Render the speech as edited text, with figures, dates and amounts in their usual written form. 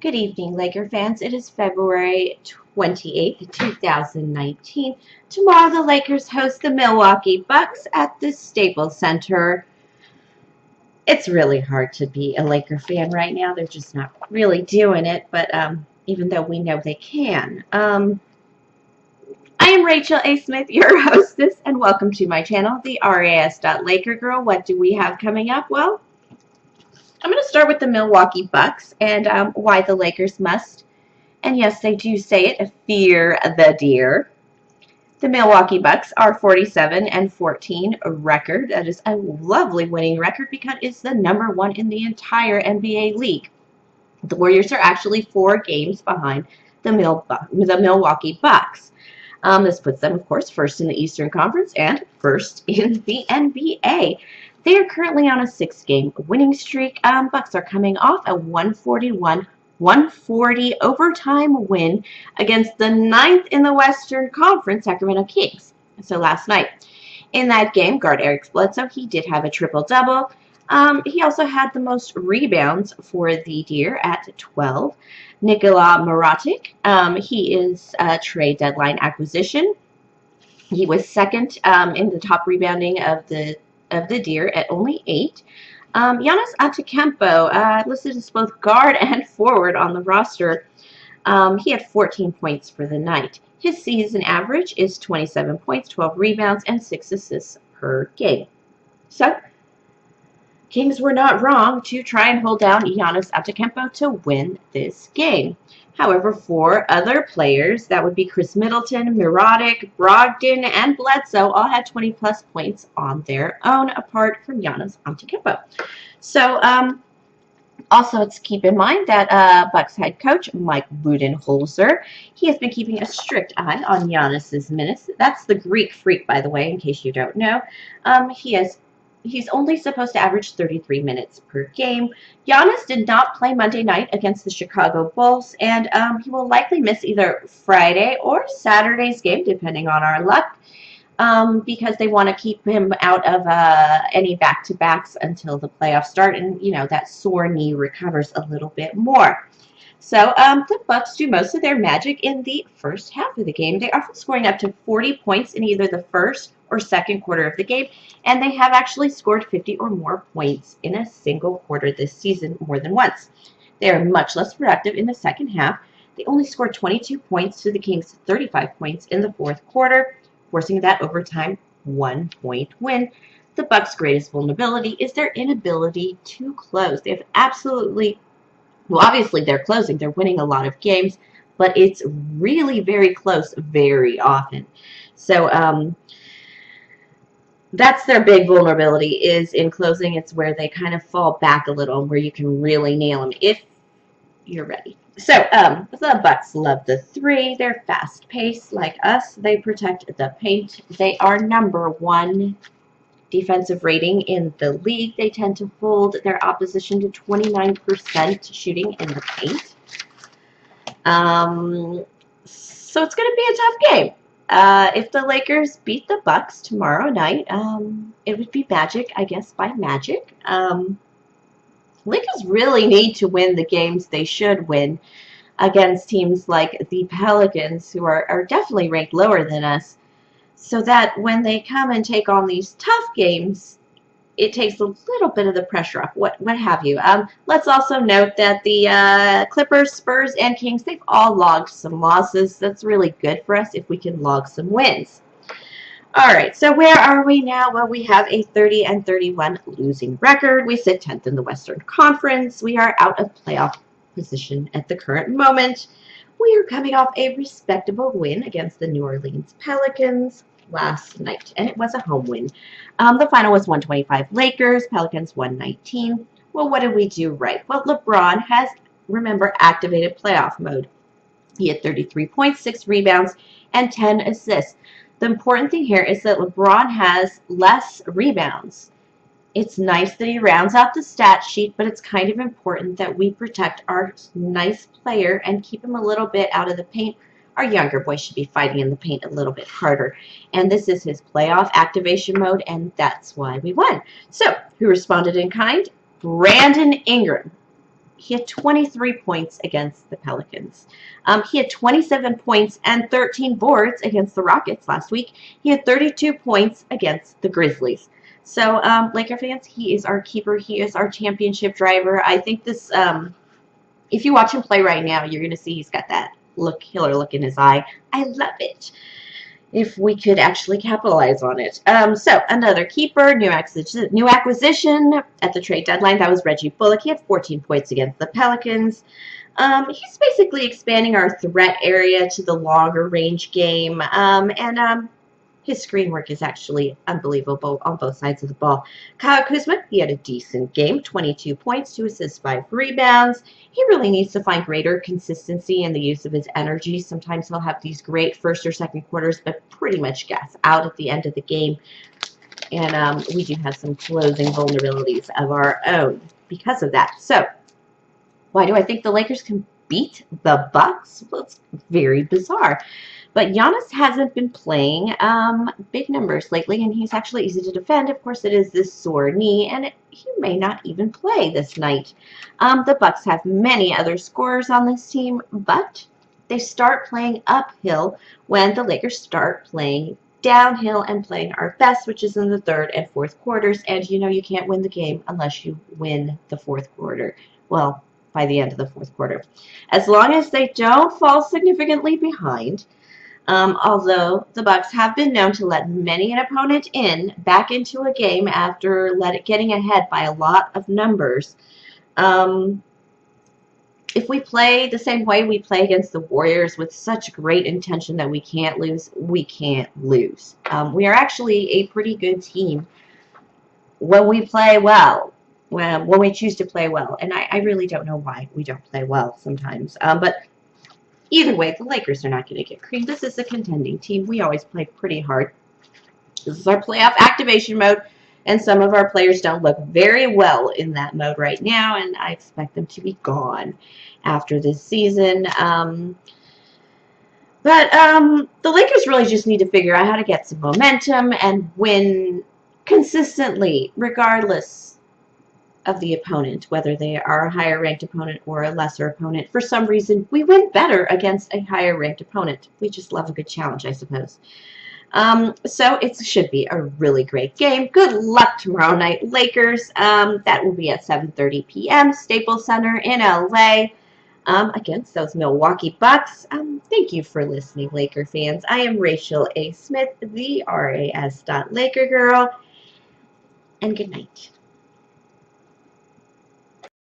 Good evening, Laker fans. It is February 28th, 2019. Tomorrow, the Lakers host the Milwaukee Bucks at the Staples Center. It's really hard to be a Laker fan right now. They're just not really doing it, but even though we know they can. I am Rachel A. Smith, your hostess, and welcome to my channel, the RAS.Laker Girl. What do we have coming up? Well, I'm going to start with the Milwaukee Bucks and why the Lakers must. And yes, they do say it, fear the deer. The Milwaukee Bucks are 47-14 record. That is a lovely winning record because it's the #1 in the entire NBA league. The Warriors are actually 4 games behind the Milwaukee Bucks. This puts them, of course, first in the Eastern Conference and first in the NBA. They are currently on a 6-game winning streak. Bucks are coming off a 140 overtime win against the 9th in the Western Conference, Sacramento Kings. So last night, in that game, guard Eric Bledsoe, he did have a triple-double. He also had the most rebounds for the Deer at 12. Nikola Mirotic, he is a trade deadline acquisition. He was second in the top rebounding of the Deer at only 8. Giannis Antetokounmpo, listed as both guard and forward on the roster. He had 14 points for the night. His season average is 27 points, 12 rebounds, and 6 assists per game. So, Kings were not wrong to try and hold down Giannis Antetokounmpo to win this game. However, 4 other players, that would be Chris Middleton, Mirotic, Brogdon, and Bledsoe, all had 20-plus points on their own, apart from Giannis Antetokounmpo. So, also, let's keep in mind that Bucks head coach Mike Budenholzer, he has been keeping a strict eye on Giannis's minutes. That's the Greek Freak, by the way, in case you don't know. He's only supposed to average 33 minutes per game. Giannis did not play Monday night against the Chicago Bulls, and he will likely miss either Friday or Saturday's game, depending on our luck, because they want to keep him out of any back-to-backs until the playoffs start, and, you know, that sore knee recovers a little bit more. So the Bucks do most of their magic in the first half of the game. They are scoring up to 40 points in either the first or second quarter of the game, and they have actually scored 50 or more points in a single quarter this season more than once. They are much less productive in the second half. They only scored 22 points to the Kings' 35 points in the fourth quarter, forcing that overtime 1-point win. The Bucks' greatest vulnerability is their inability to close. They have absolutely, well, obviously they're closing. They're winning a lot of games, but it's really very close very often. So that's their big vulnerability, is in closing. It's where they kind of fall back a little, where you can really nail them if you're ready. So the Bucks love the 3. They're fast-paced like us. They protect the paint. They are #1 defensive rating in the league. They tend to hold their opposition to 29% shooting in the paint. So it's going to be a tough game. If the Lakers beat the Bucks tomorrow night, it would be magic, I guess, by magic. Lakers really need to win the games they should win against teams like the Pelicans, who are definitely ranked lower than us, so that when they come and take on these tough games, it takes a little bit of the pressure off, what have you. Let's also note that the Clippers, Spurs, and Kings, they've all logged some losses. That's really good for us if we can log some wins. All right, so where are we now? Well, we have a 30-31 losing record. We sit 10th in the Western Conference. We are out of playoff position at the current moment. We are coming off a respectable win against the New Orleans Pelicans last night, and it was a home win. The final was 125 Lakers, Pelicans 119. Well, what did we do right? Well, LeBron has, remember, activated playoff mode. He had 33 points, 6 rebounds, and 10 assists. The important thing here is that LeBron has less rebounds. It's nice that he rounds out the stat sheet, but it's kind of important that we protect our nice player and keep him a little bit out of the paint. Our younger boy should be fighting in the paint a little bit harder. And this is his playoff activation mode, and that's why we won. So, who responded in kind? Brandon Ingram. He had 23 points against the Pelicans. He had 27 points and 13 boards against the Rockets last week. He had 32 points against the Grizzlies. So, Laker fans, he is our keeper. He is our championship driver. I think this, if you watch him play right now, you're going to see he's got that killer look in his eye. I love it. If we could actually capitalize on it. So, another keeper, new acquisition at the trade deadline, that was Reggie Bullock. He had 14 points against the Pelicans. He's basically expanding our threat area to the longer range game, and his screen work is actually unbelievable on both sides of the ball. Kyle Kuzma, he had a decent game, 22 points, 2 assists, 5 rebounds. He really needs to find greater consistency in the use of his energy. Sometimes he'll have these great first or second quarters, but pretty much gas out at the end of the game. And we do have some closing vulnerabilities of our own because of that. So, why do I think the Lakers can beat the Bucks? Well, it's very bizarre. But Giannis hasn't been playing big numbers lately, and he's actually easy to defend. Of course, it is this sore knee, and he may not even play this night. The Bucks have many other scorers on this team, but they start playing uphill when the Lakers start playing downhill and playing our best, which is in the third and fourth quarters. And you know you can't win the game unless you win the fourth quarter. Well, by the end of the fourth quarter. As long as they don't fall significantly behind, although the Bucks have been known to let many an opponent back into a game after getting ahead by a lot of numbers. If we play the same way we play against the Warriors with such great intention that we can't lose, we can't lose. We are actually a pretty good team when we play well, when we choose to play well. And I really don't know why we don't play well sometimes. But either way, the Lakers are not going to get creamed. This is a contending team. We always play pretty hard. This is our playoff activation mode, and some of our players don't look very well in that mode right now, and I expect them to be gone after this season. But the Lakers really just need to figure out how to get some momentum and win consistently, regardless of the opponent, whether they are a higher ranked opponent or a lesser opponent. For some reason, we win better against a higher ranked opponent. We just love a good challenge, I suppose. So it should be a really great game. Good luck tomorrow night, Lakers. That will be at 7:30 p.m. Staples Center in LA against those Milwaukee Bucks. Thank you for listening, Laker fans. I am Rachel A. Smith, the RAS.Laker Girl, and good night.